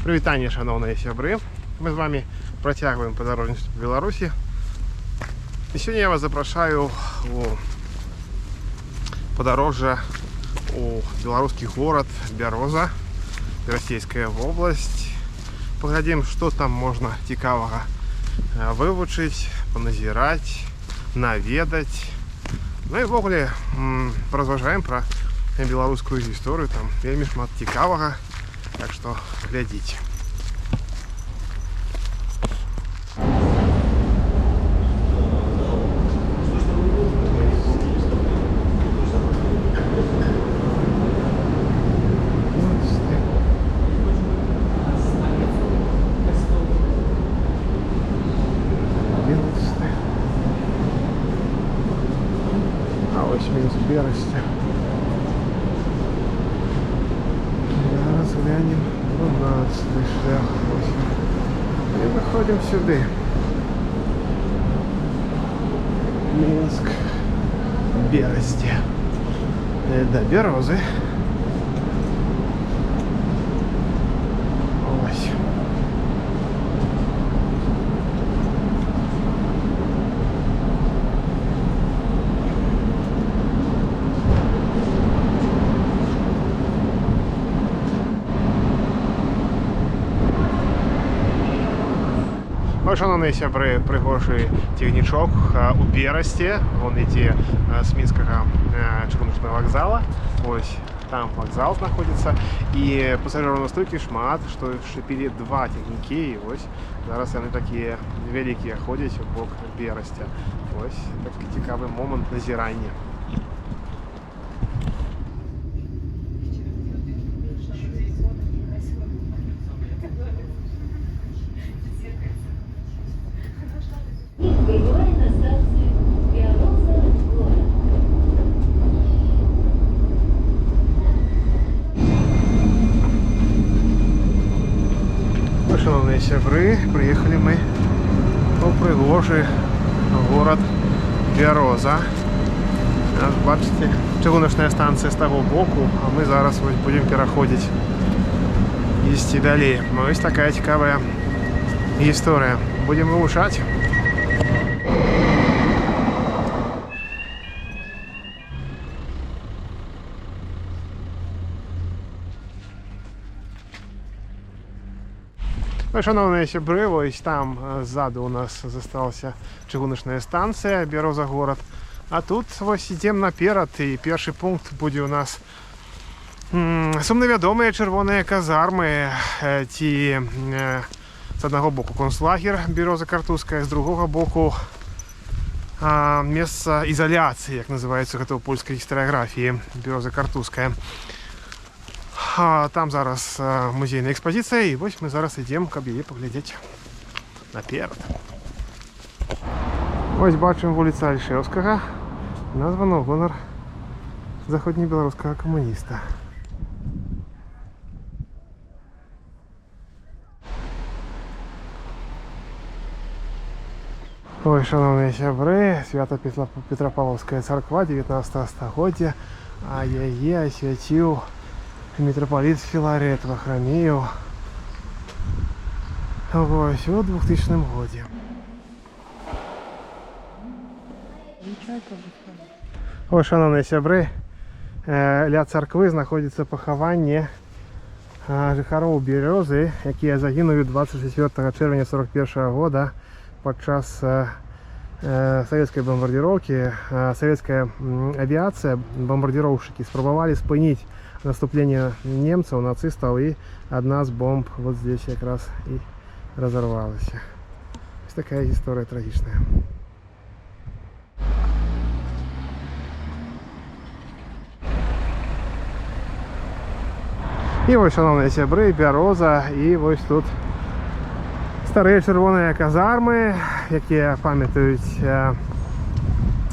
Прывітанне, шановныя сябры. Мы з вами працягваем падарожнічаць па Беларусі. І сёння я вас запрашаю у падарожжа у беларускі горад Бяроза, Расійская вобласць. Паглядзім, што там можна цікавага вывучыць, паназіраць, наведаць. Ну і ввогуле паразважаем пра беларускую гісторыю, там вельмі шмат цікавага. Так что глядите. А ось Мінськ Бересте. Глянем 12-й шлях. И выходим сюда. Минск, Бересте. До Берозы. Ось. Шановні сябры, прыгожы цягнічок у Берасце. Он ідзе з мінскага чыгуначнага вакзала. Ось там вакзал знаходзіцца. І пасажыраў настолькі шмат, што шчапілі два цягнікі. І ось зараз яны такія вялікія ходзяць у бок Берасця. Ось такі цікавы момант назірання. Шановні сябры, приехали мы у прыгожы город Бяроза. Бачите, чыгуначная станция з таго боку, а мы зараз будем пераходзіць, ісці далей. Ось такая цікавая гісторыя. Будем вывучаць. Шановныя сябры, ось там ззаду у нас засталася чыгуначная станцыя Бяроза горад. А тут вось ідзем наперад, і першы пункт будзе у нас сумнавядомыя чырвоныя казармы, ці з аднаго боку концлагер Бяроза Картузская, з другога боку месца ізаляцыі, як называецца гэта ў польскай гістарыяграфіі, Бяроза Картузская. Там зараз музейная экспазіцыя, і вось мы зараз ідзем, каб яе паглядзець наперад. Ось бачым вуліца Альшэўскага, названа ў гонар заходнебеларускага камуніста. Ой, шановныя сябры, Свято-Петропавлаўская царква 19 стагоддзя, а яе асвяціў мітрапаліт Філарет Вахрамеў вось у 2000 годзе. Ой, шановныя сябры, ля царквы знаходзіцца пахаванне жыхароў Бярозы, якія загінулі 24 чэрвеня 41 года падчас савецкай бомбардзіроўкі. Савецкая авіяцыя, бомбардзіроўшчыкі спрабавалі спыніць наступление немцев, нацистов, и одна из бомб вот здесь как раз и разорвалась. Вот такая история трагичная. И вот, шановные сябры, Бяроза, и вот тут старые червоные казармы, которые памятують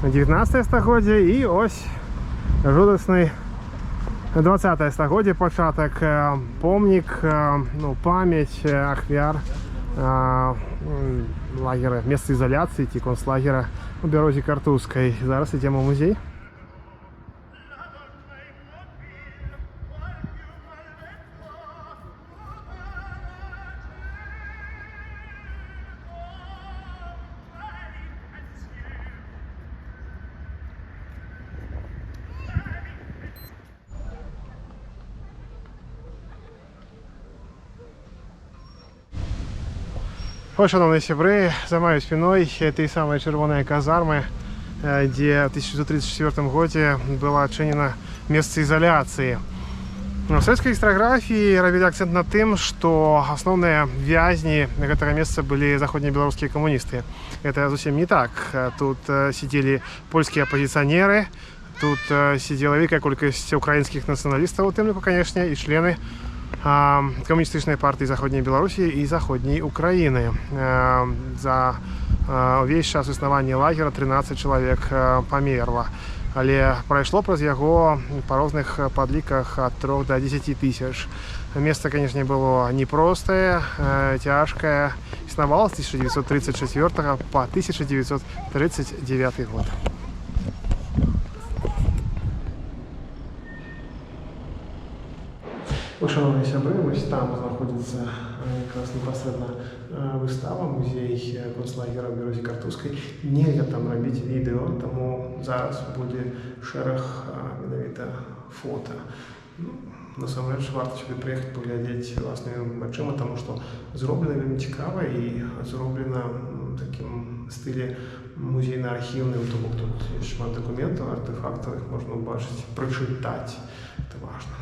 19 стагоддзя, и ось жудасный 20 стагоддзя, пачатак, помнік, памяць ахвяр лагера, месца ізаляцыі ці концлагера у Бярозе Картузскай. Зараз ідзем у музей. Ось, шановні сябры, за моей спиной этой самой червоной казармы, где в 1934 году было отчинено место изоляции. В советской историографии робили акцент на тем, что основные вязни этого места были заходнебелорусские коммунисты. Это совсем не так. Тут сидели польские оппозиционеры, тут сидела великая колькость украинских националистов, у тым лику, конечно, и члены Коммунистической партии Заходней Беларуси и Заходней Украины. За весь час існування лагера 13 чоловік померло. Але пройшло праз яго по розных подліках от 3 до 10 тысяч. Место, конечно, было непростое, тяжкое. Існавало с 1934 по 1939 год. Шановні сябры, ось там знаходиться якраз непосредньо вистава, музей концлагера в Березі Картузькій. Нельга там робити відео, тому зараз буде шерах менавіта фото. Насамрэч варта сюди приїхати поглядіти власними очима, тому що зроблено вельми цікаво і зроблено в таким стилі музейно-архівним, тому тут є шмат документів, артефактів, їх можна побачити, прочитати. Це важливо.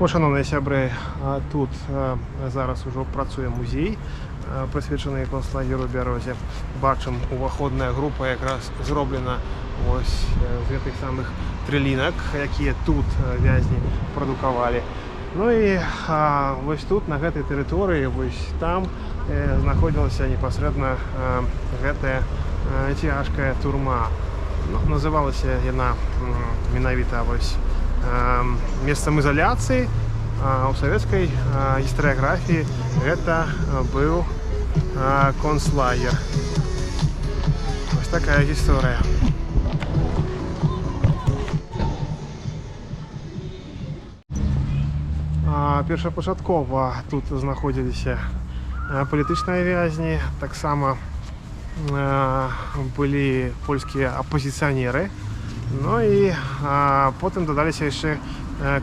Шановні сябри, тут зараз уже працює музей, присвячений концлагеру Березі. Бачимо, уваходна група якраз зроблена ось з тих самих трилінок, які тут в'язні продукували. Ну і ось тут, на гэтай території, ось там знаходилася непосредственно гэтая цяжкая турма. Называлася яна менавіта ось месцам изоляции. У советской историографии это был концлагер. Вот такая история. Першапачаткова тут знаходзіліся палітычныя вязні, таксама былі польскія апозіцыянеры. Ну і потім додалися ще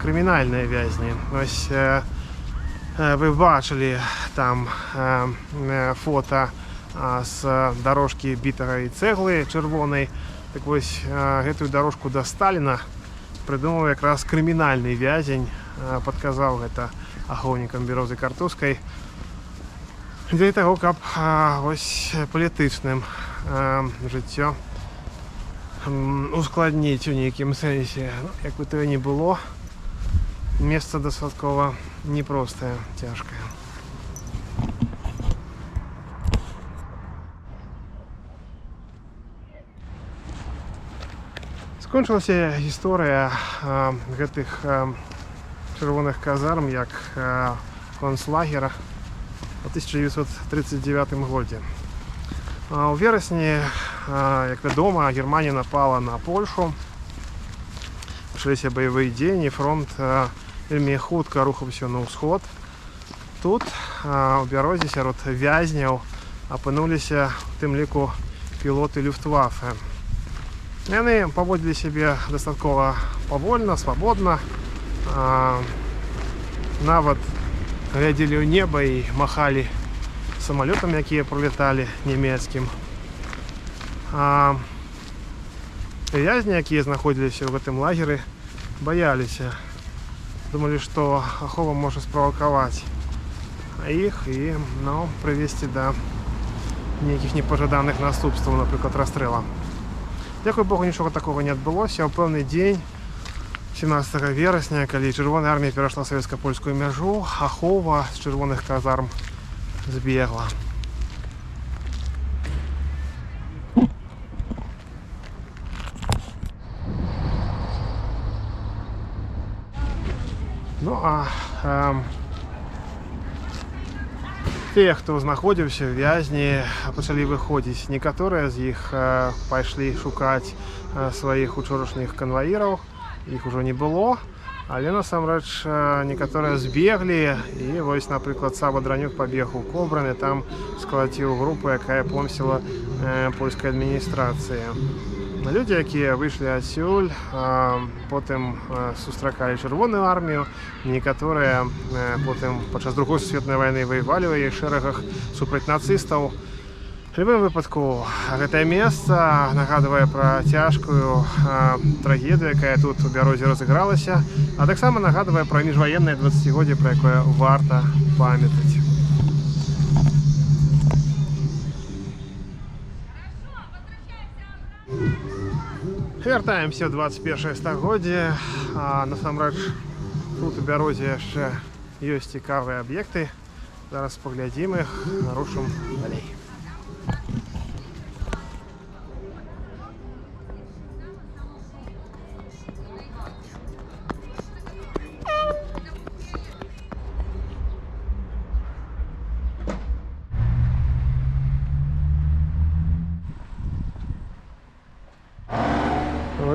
кримінальні в'язні. Ось ви бачили там фото з дорожки бітої цегли червоної. Так ось гэтую дорожку до Сталіна придумав якраз кримінальний в'язень, підказав гэта ахоўнікам Березы Картузькай для того, каб ось палітычным жыццё ускладніць у нейкім сэнсе. Як бы то не было, месца дастаткова непростае, цяжкае. Скончылася гісторыя гэтых чырвоных казарм як концлагера у 1939 годзе. У верасні, як вядома, Германія напала на Польшу. Пачаліся баявыя дзеянні, фронт вельмі хутка рухаўся на ўсход. Тут, у Бярозі, сярод вязняў апынуліся, у тым ліку, пілоты Люфтваффе. Яны паводзілі сябе дастаткова павольна, свабодна. Нават глядзелі ў неба і махалі самалётам, якія пролеталі нямецкім. Вязні, якія знаходзіліся ў гэтым лагеры, баяліся. Думалі, што ахова можа справакаваць іх і прывесці да нейкіх непажаданых наступстваў, напрыклад, расстрэлу. Дзякуй Богу, нічога такога не адбылося. У пэўны дзень, 17 верасня, калі Чырвоная армія перайшла савецка-польскую мяжу, ахова з чырвоных казарм збегла. Тыя, хто знаходзіўся ў вязні, пачалі выходзіць. Некаторыя з іх пайшлі шукаць сваіх учорашніх канваіраў, іх ужо не было, але насамрэч некаторыя збеглі, і вось, напрыклад, Сава Дранюк пабег у Кобрыны, там скалаціў групу, якая помсціла польскай адміністрацыі. Людзі, якія выйшлі адсюль, потым сустракалі Чырвоную армію, некаторыя потым падчас Другой сусветнай вайны ваявалі ў яе шэрагах супраць нацыстаў. У любым выпадку, гэтае месца нагадвае пра цяжкую трагедыю, якая тут у Бярозе разыгралася, а таксама нагадвае пра міжваеннае 20-годдзе, пра якое варта памятаць. Вяртаемся ў 21 стагоддзе. Насамрэч, тут у Бярозе яшчэ ёсць цікавыя аб'екты. Зараз паглядзім іх, рушым далей.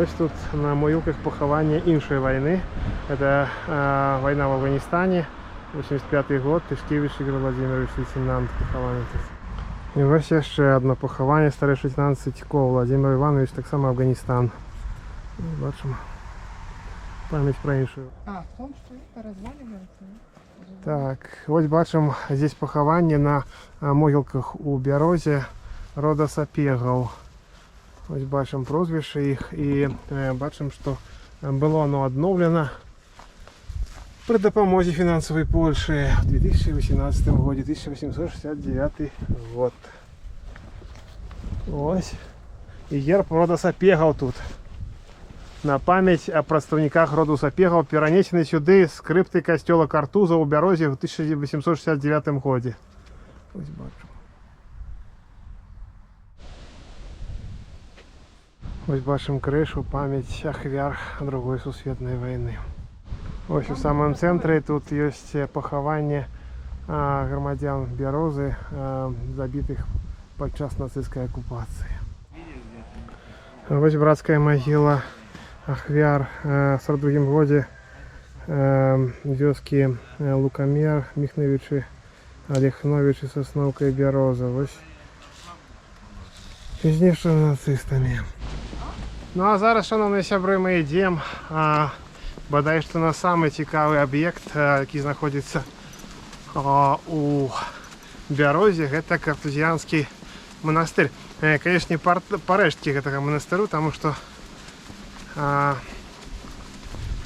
Ось тут на могилках похования іншай войны. Это война в Афганистане, 85 год, Тышкевич Игорь Владимирович, лейтенант, похование тут. И ось еще одно похование, старший лейтенант Сытько Владимир Иванович, так само Афганистан. Бачимо память про іншую. В том, что это разваливается. Так, ось бачимо здесь похование на могилках у Бярозе рода Сапегаў. Ось бачимо прозвище їх і бачимо, що було воно відновлено при допомозі фінансової Польщі в 2018 році, 1869 год. Ось. І герб рода Сапегаў тут. На пам'ять о представниках роду Сапегаў перенесены сюди з крипти костела Картуза у Бярозі в 1869 році. Ось бачимо. Ось бачимо кришу, пам'ять ахвяр Другої сусветної війни. Ось у самому центрі тут є поховання громадян Бярозы, забитих під час нацистської окупації. Ось братська могила ахвяр в 42 годі вёски Лукамер, Міхневичі, Олехновичі, Сосновка і Бяроза. Ось знищені нацистами. Ну а зараз, шановні сябри, ми йдемо бодай що на самий цікавий об'єкт, який знаходиться у Бярозі. Це Картузіанський монастир. Звісно, по рештки цього монастиру, тому що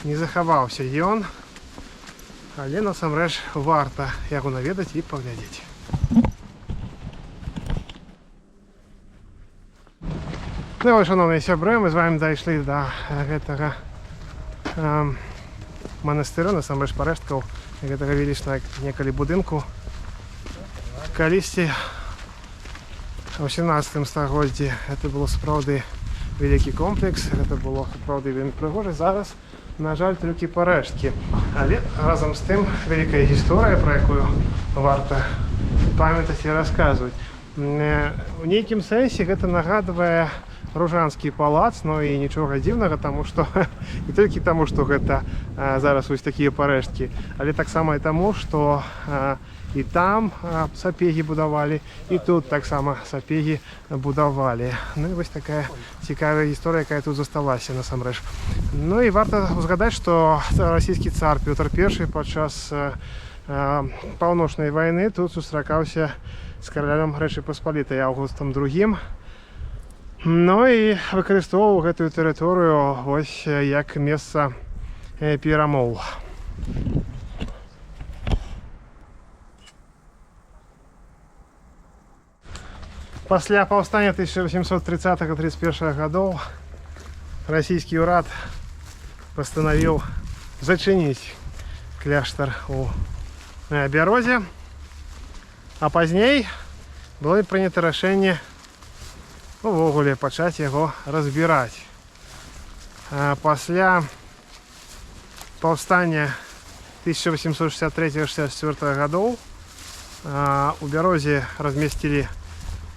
не заховався ён, але насамрэч варта яго наведаць і паглядзець. Ну і, шановні сябры, мы з вами дайшлі до гэтага манастыру, насамрэч парэшткаў гэтага велічнага некалі будынку. Калісьці у 17 стагоддзі гэта было сапраўды вялікі комплекс, гэта было сапраўды вельмі прыгожа. Зараз, на жаль, толькі парэшткі, але разам з тым вялікая гісторыя, пра якую варта памятаць і расказваць. У нейкім сэнсе гэта нагадвае Ружанскі палац, но і нічога дзіўнага, таму што не толькі таму, што гэта зараз вось такія парэшткі, але таксама і таму, што І там сапегі будавалі, і тут таксама сапегі будавалі. Ну і вось такая цікавая гісторыя, якая тут засталася насамрэч. Ну і варта згадаць, што расійскі цар Пётр I падчас паўночнай вайны тут сустракаўся з каралем Рэчы Паспалітай Аўгустам II. Ну і выкарыстоўваў гэтую тэрыторыю вось як месца перамоў. Пасля паўстання 1830-31 гадоў расійскі ўрад пастанавіў зачыніць кляштар у Бярозе, а пазней было прынята рашэнне увогуле пачаць яго разбіраць. Пасля паўстання 1863-64 гадоў у Бярозе размесцілі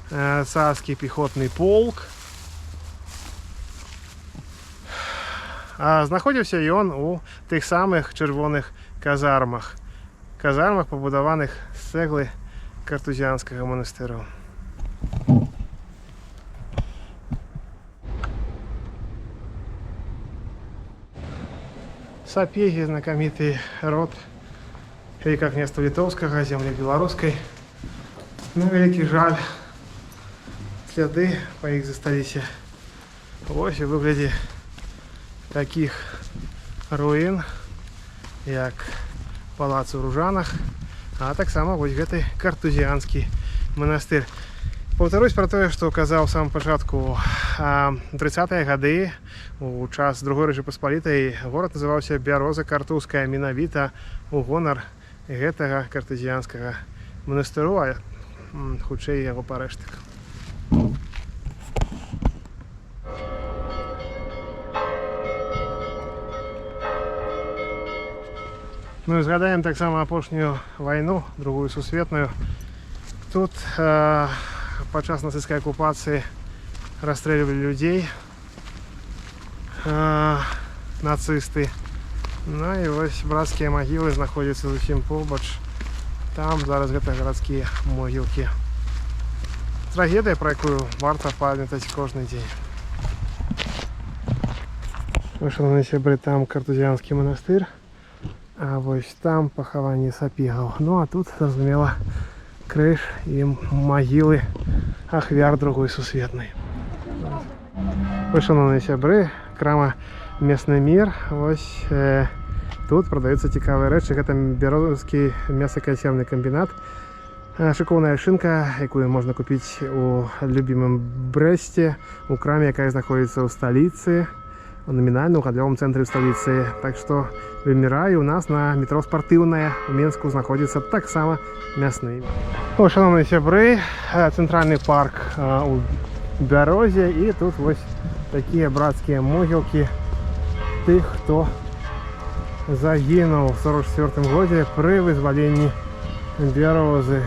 царскі пехотны полк. Знаходзіўся ён у тых самых чырвоных казармах, пабудаваных з цэглы картузіанскага манастыру. Сапегі, знакаміты род вялікага княства літоўскага, зямлі беларускай. На вялікі жаль, сляды па іх засталіся вось у выглядзе такіх руін, як палац у Ружанах, а таксама вось гэты картузіанскі манастыр. Паўтарусь пра тое, што казаў у самым пачатку. 30-е гады, у час Другой Рэчы Паспалітай, горад называўся Бяроза Картузская менавіта у гонар гэтага картузіанскага манастыру, а хутчэй яго парэштак. Ну і згадаем таксама апошнюю вайну, Другую сусветную. Тут падчас нацысцкай акупацыі расстрэльвалі людзей нацысты. Ну і вось брацкія магілы знаходзяцца зусім побач. Там зараз гэта гарадскія могілкі. Трагедыя, пра якую варта памятаць кожны дзень. Шановныя сябры, там картузіанскі манастыр, а вось там пахаванне сапегаў. Ну а тут, зразумела, крыж і магілы ахвяр Другой сусветнай. Шановныя сябры, крама «Мясны мір». Вось тут прадаюцца цікавыя рэчы. Гэта бярозаўскі мясакансервны камбінат. Шыкоўная шынка, якую можна купіць у любімым Брэсце, у краме, якая знаходзіцца ў сталіцы, номінальна ў гандлёвым цэнтры сталіцы. Так што выміраю, у нас на метро Спартыўная у Менску знаходзіцца таксама мясны. Шановныя сябры, цэнтральны парк у Бярозе, і тут вось такія брацкія могілкі тых, хто загінуў у 44 годзе пры вызваленні Бярозы.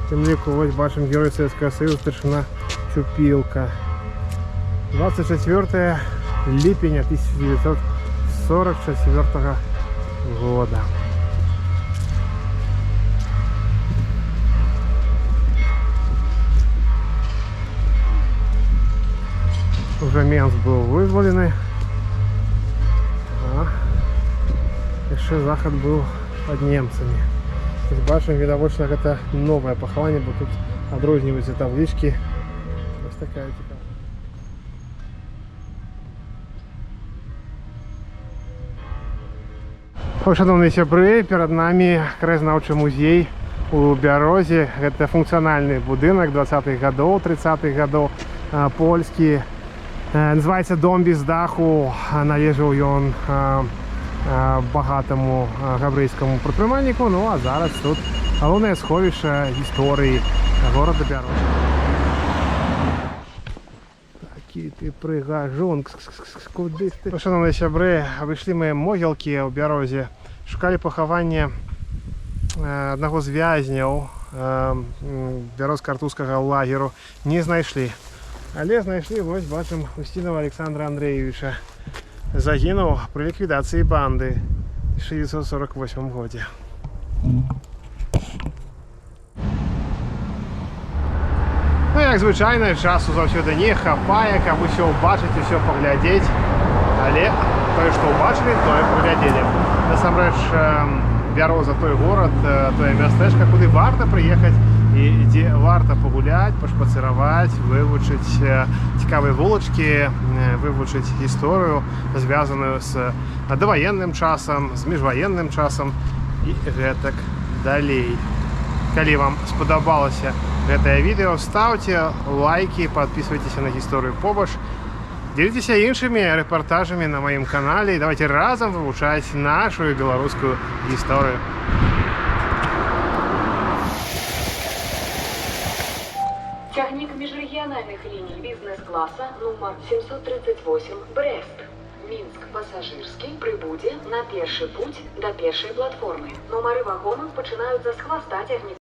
Тым ліку вось бачым герой Савецкага Саюза старшына Чупілка. 24 ліпеня 1944 года. Уже Менск быў вызвалены, а яшчэ захад быў пад немцамі. Бачым, відавочна, гэта новае пахаванне, бо тут адрозніваюцца таблічкі. Вось такая цікавая. Шановныя сябры, перад намі краязнаўчы музей у Бярозе. Гэта функцыянальны будынак 20-х гадоў, 30-х гадоў, польскі. Называецца «Дом без даху». Належаў ён багатаму габрэйскаму прадпрымальніку. Ну а зараз тут галоўнае сховішча гісторыі горада Бяроза. Такі ты прыгажун. Куды ты? Шановныя сябры, абышлі мы могілкі ў Бярозе. Шукалі пахаванне аднаго з вязняў Бяроз-Картузскага лагеру. Не знайшлі. Але знайшлі, вось бачым, Устінова Александра Андреевича. Загінуў пры ліквідацыі банды ў 1948 годзе. Ну, як звычайна, часу заўсёды не хапае, каб усё ўбачыць, усё паглядзець. Але тое, што ўбачылі, тое паглядзелі. Насамрэч, Бяроза той горад, тое мястэчка, куды варта прыехаць і дзе варта пагуляць, пашпацыраваць, вывучыць цікавыя вулачкі, вывучыць гісторыю, звязаную з даваенным часам, з міжваенным часам і гэтак далей. Калі вам спадабалася гэтае відэо, ставьте лайки, подписывайтесь на гісторыю побач, делитесь іншымі рэпартажамі на маім канале і давайте разам вывучаць нашу беларускую гісторыю. Цягнік міжрэгіянальных ліній бізнес-класа нумар 738 Брест. Мінск пасажырскі прыбудзе на першы путь да першай платформы. Нумары вагонаў пачынаюцца з хваста цягніка.